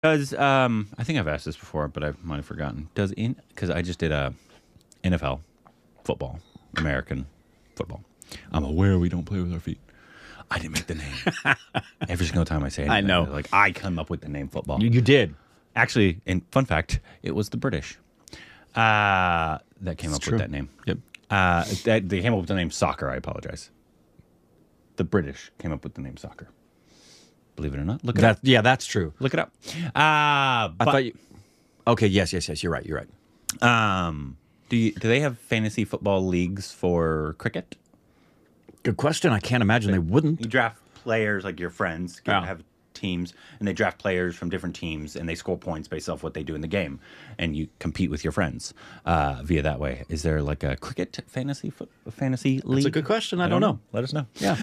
Does I think I've asked this before, but I might have forgotten. Because I just did a NFL football, American football. I'm aware we don't play with our feet. I didn't make the name. Every single time I say it, I know. Like I come up with the name football. You did. Actually, and fun fact, it was the British that came up with that name. Yep. They came up with the name soccer. I apologize. The British came up with the name soccer. Believe it or not, look it up. Yeah, that's true. Look it up. I thought you. Okay. Yes. You're right. You're right. Do they have fantasy football leagues for cricket? Good question. I can't imagine they wouldn't. You draft players like your friends have teams, and they draft players from different teams, and they score points based off what they do in the game, and you compete with your friends via that way. Is there like a cricket fantasy league? That's a good question. I don't know. Let us know. Yeah.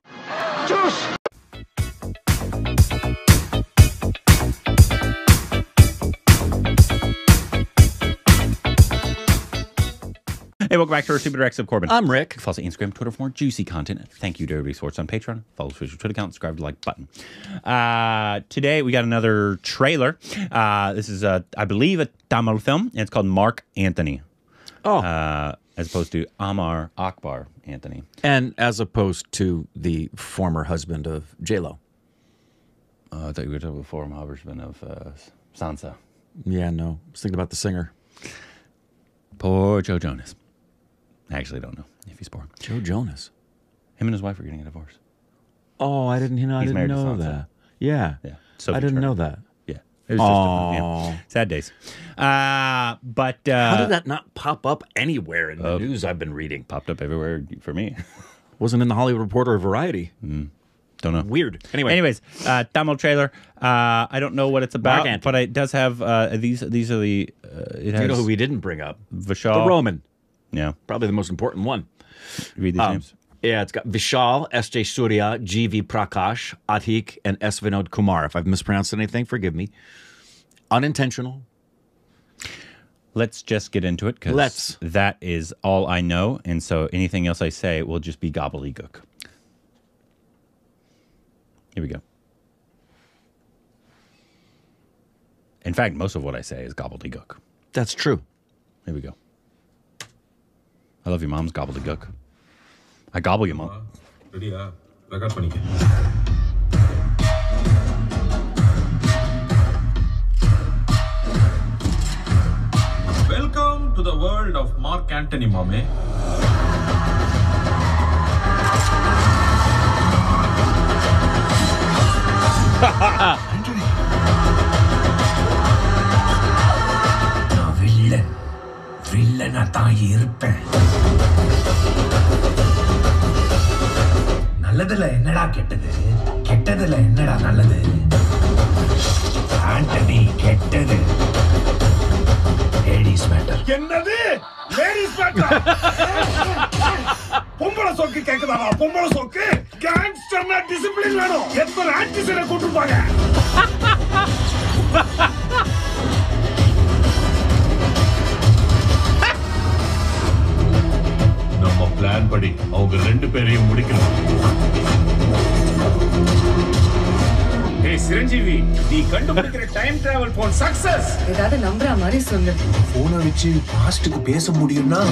Hey, welcome back to our Stupid Rex of Corbin. I'm Rick. Follow us on Instagram, Twitter for more juicy content. Thank you to everybody who supports on Patreon. Follow us on Twitter account, subscribe to the like button. Today, we got another trailer. This is, I believe, a Tamil film, and it's called Mark Antony. Oh. As opposed to Amar Akbar Anthony. And as opposed to the former husband of J-Lo. I thought you were talking about the former husband of Sansa. Yeah, no. I was thinking about the singer. Poor Joe Jonas. I actually don't know if he's poor. Joe Jonas. Him and his wife are getting a divorce. Oh, I didn't know that. Yeah. Yeah. I didn't know that. Yeah. It was just sad days. But how did that not pop up anywhere in the news I've been reading? Popped up everywhere for me. Wasn't in the Hollywood Reporter or Variety. Don't know. Weird. Anyways, Tamil trailer. I don't know what it's about, but it does have these are the. It has, you know who we didn't bring up? Vishal. The Roman. Yeah. Probably the most important one. Read these names. Yeah, it's got Vishal, S.J. Suryah, G.V. Prakash, Atik, and S. Vinod Kumar. If I've mispronounced anything, forgive me. Unintentional. Let's just get into it, because that is all I know, and so anything else I say will just be gobbledygook. Here we go. In fact, most of what I say is gobbledygook. That's true. Here we go. I love your mom's gobbledygook. I gobble your mom. Welcome to the world of Mark Antony, mommy. Antony. No, villain தான் இருப்பேன். நல்லதுல என்னடா கெட்டது, கெட்டதுல என்னடா நல்லது? Antony கெட்டது. Ladies matter. என்னது? Ladies matter. பொம்பளை சோக்கு கேக்குதாடா? பொம்பளை சோக்கு கேங்ஸ்டர்னா டிசிப்ளின் வேணும். எத்தனை ஆன்டிசனை கூட்டிருப்பாங்க? நம்ம பிளான் படி அவங்க ரெண்டு பேரையும் முடிக்கணும். ஏய் சிரஞ்சீவி, நீ கண்டுபிடிக்கிற டைம் டிராவல் போன் சக்சஸ். ஏதாவது நம்புற மாதிரி சொல்லு. போனை வச்சு பாஸ்டுக்கு பேச முடியும்னா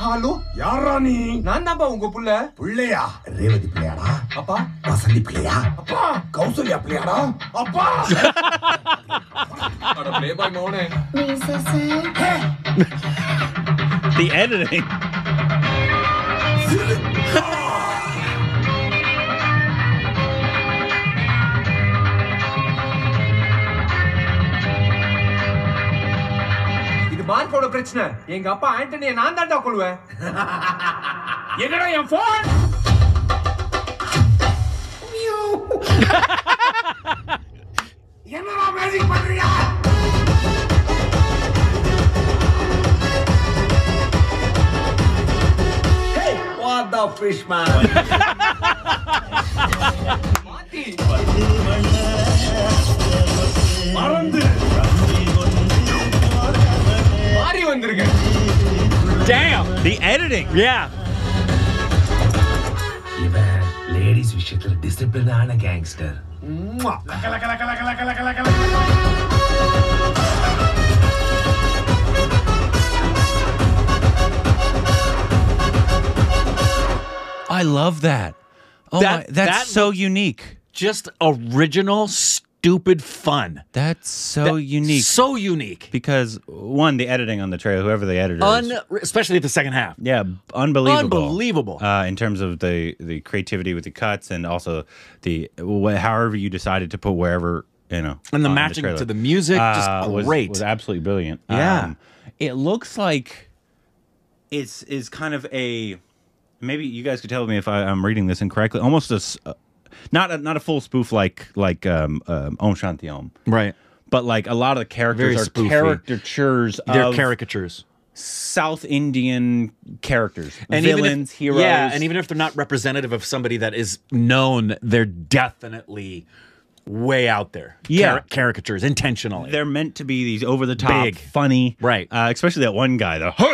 ஹலோ யாரா நீ? நான் தான்ப்பா உங்க புள்ள. புள்ளையா? ரேவதி பிள்ளையாடா? அப்பா வசந்தி பிள்ளையா? அப்பா கௌசல்யா பிள்ளையாடா? அப்பா அட ப்ளே பாய் மோனே. The editing. இது மார்க்கோட பிரச்சனை. எங்க அப்பா ஆண்டனியை நான் தான்டா கொல்லுவேன். என்னடா என் போன்? என்னடா மேஜிக் பண்றியா? Hey, what the fish man? மறந்து Damn. The editing. Yeah. ഇവൻ ലേഡീസ് വിഷയത്തിൽ ഡിസിപ്ലിൻ ആണ് gangster. I love that. Oh that's so unique. Just original, stupid fun. That's so unique. So unique. Because one, the editing on the trailer, whoever the editor is, especially the second half. yeah, unbelievable. Unbelievable. In terms of the creativity with the cuts and also the however you decided to put wherever, you know, And the matching to the music, just great. was absolutely brilliant. Yeah. It looks like is kind of a, maybe you guys could tell me if I'm reading this incorrectly, almost not a full spoof like Om Shanti Om. Right. But like a lot of the characters Very are spoofy. caricatures They're of caricatures. South Indian characters, And villains, heroes. Yeah, and even if they're not representative of somebody that is known, they're definitely way out there. Yeah. Caricatures, intentionally. They're meant to be these over the top, Big. funny, Right. Especially that one guy, though. He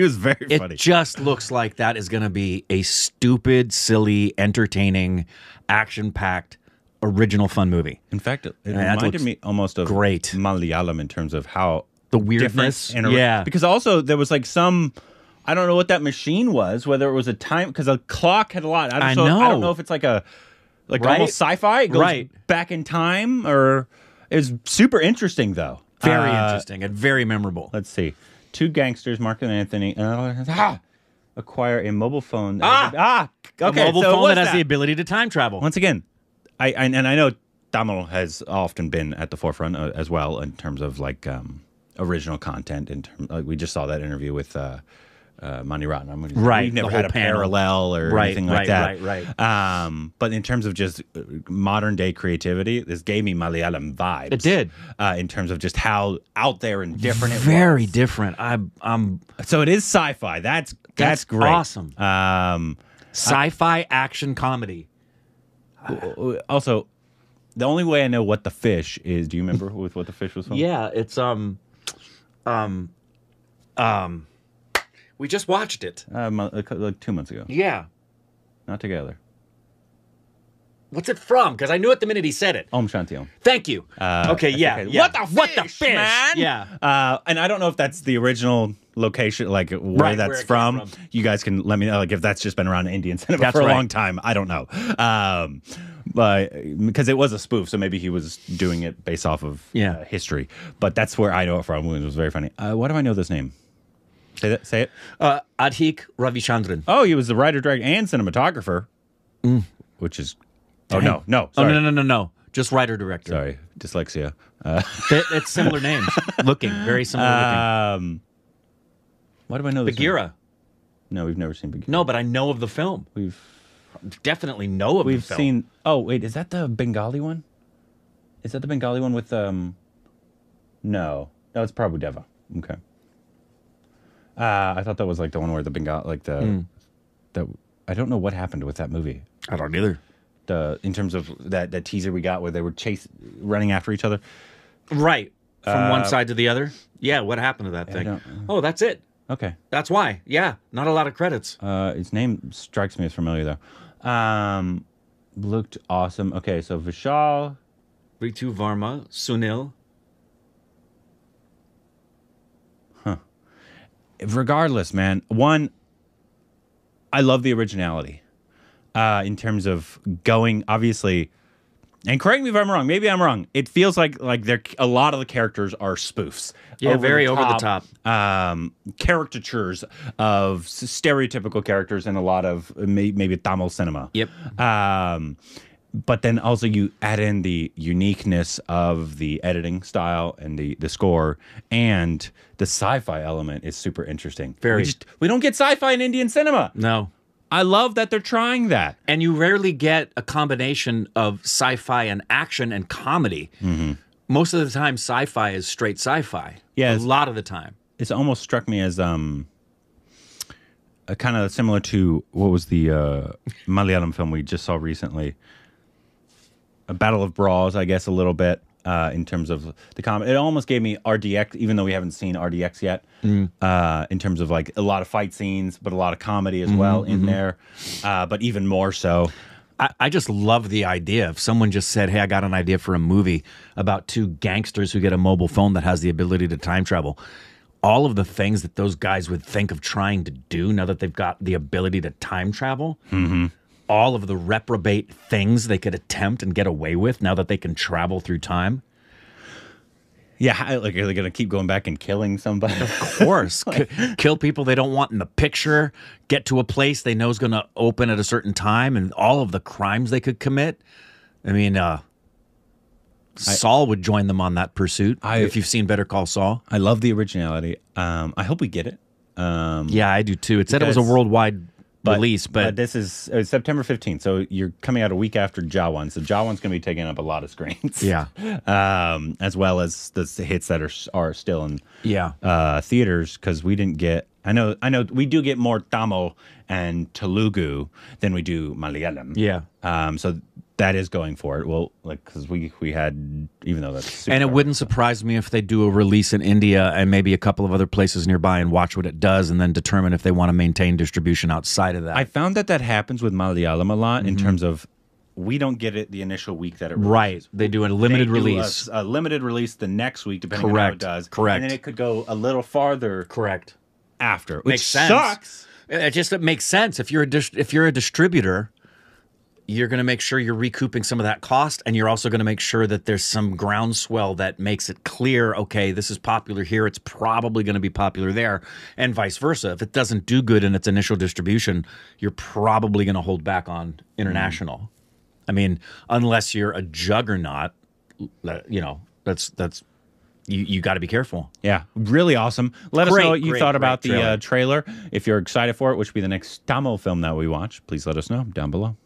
was very funny. It just looks like that is going to be a stupid, silly, entertaining, action-packed, original fun movie. In fact, it that reminded looks me almost of great. Malayalam in terms of how The weirdness. different Yeah. because also there was like some, I don't know what that machine was, whether it was a time, because a clock had a lot. I know. don't know if it's like Right. almost sci-fi. It goes Right. back in time, or it's super interesting though. Very interesting and very memorable. Let's see. Two gangsters, Mark and Anthony, acquire a mobile phone. Okay, A mobile so phone what's that has the ability to time travel. Once again, I know Tamil has often been at the forefront as well in terms of like original content. We just saw that interview with Mani Ratnam. Right, We've never the had whole a panel. parallel or anything like that. Right. But in terms of just modern day creativity, this gave me Malayalam vibes. It did. In terms of just how out there and different it Very was. different. I'm So it is sci-fi. That's great. awesome. Sci-fi action comedy. Also, the only way I know what the fish is. Do you remember with what the fish was from? Yeah, it's we just watched it. Like 2 months ago. Yeah. Not together. What's it from? Because I knew it the minute he said it. Om Shanti Om. Thank you. Okay, yeah, okay. yeah. What the fish, man? Yeah. And I don't know if that's the original location, like where Right, that's where it came from. from. You guys can let me know, like if that's just been around Indian cinema That's for a right. long time. I don't know. But because it was a spoof, so maybe he was doing it based off of history. But that's where I know it from. It was very funny. Why do I know this name? Say it. Adhik Ravichandran. Oh, he was the writer, director, and cinematographer, which is. Oh no, sorry. Oh no. Just writer director. Sorry, dyslexia. It's similar names. Very similar looking. Why do I know this? Bagheera. No, we've never seen Bagheera. No, but I know of the film. We've Definitely know of the film. seen. Oh wait, is that the Bengali one? Is that the Bengali one with No, it's Prabhu Deva. Okay. I thought that was like the one where the Bengali, like the I don't know what happened with that movie. I don't either. In terms of that teaser we got where they were running after each other. Right. From one side to the other. Yeah, what happened to that thing? Oh, that's it. Okay. That's why. Yeah, not a lot of credits. His name strikes me as familiar though. Looked awesome. Okay, so Vishal, Ritu Varma, Sunil. regardless, man. One, I love the originality in terms of going, obviously, and correct me if I'm wrong. Maybe I'm wrong. It feels like a lot of the characters are spoofs. Yeah, very over the top. Caricatures of stereotypical characters in a lot of maybe Tamil cinema. Yep. But then also you add in the uniqueness of the editing style and the score, and the sci-fi element is super interesting. We don't get sci-fi in Indian cinema. No. I love that they're trying that. And you rarely get a combination of sci-fi and action and comedy. Mm-hmm. Most of the time, sci-fi is straight sci-fi. Yeah, a lot of the time. It's almost struck me as kind of similar to what was the Malayalam film we just saw recently. A Battle of Bras, I guess, a little bit. in terms of the comedy. It almost gave me RDX, even though we haven't seen RDX yet. In terms of like a lot of fight scenes, but a lot of comedy as well in there. But even more so. I just love the idea. If someone just said, hey, I got an idea for a movie about two gangsters who get a mobile phone that has the ability to time travel. All of the things that those guys would think of trying to do now that they've got the ability to time travel, all of the reprobate things they could attempt and get away with now that they can travel through time. Yeah, like are they going to keep going back and killing somebody? Of course. Kill people they don't want in the picture, get to a place they know is going to open at a certain time, and all of the crimes they could commit. I mean, Saul would join them on that pursuit, if you've seen Better Call Saul. I love the originality. I hope we get it. Yeah, I do too. It said it was a worldwide release, but this is September 15th, so you're coming out a week after Jawan. So Jawan's going to be taking up a lot of screens. Yeah. As well as the hits that are still in theaters, because we didn't get. I know we do get more Tamil and Telugu than we do Malayalam. Yeah. So that is going for it. Well, like because we had, even though that's super and it wouldn't surprise me if they do a release in India and maybe a couple of other places nearby and watch what it does and then determine if they want to maintain distribution outside of that. I found that happens with Malayalam a lot in terms of we don't get it the initial week that it releases. Right. They do a limited release. A limited release the next week, depending on how it does. Correct. And then it could go a little farther. Correct. After, which makes sense. Sucks. It makes sense. If you're a distributor, you're going to make sure you're recouping some of that cost, and you're also going to make sure that there's some groundswell that makes it clear, okay, this is popular here, it's probably going to be popular there, and vice versa. If it doesn't do good in its initial distribution, you're probably going to hold back on international. I mean, unless you're a juggernaut, you know, that's you got to be careful. Yeah, really awesome. Let us know what you thought about the trailer. If you're excited for it, which will be the next Tamil film that we watch, please let us know down below.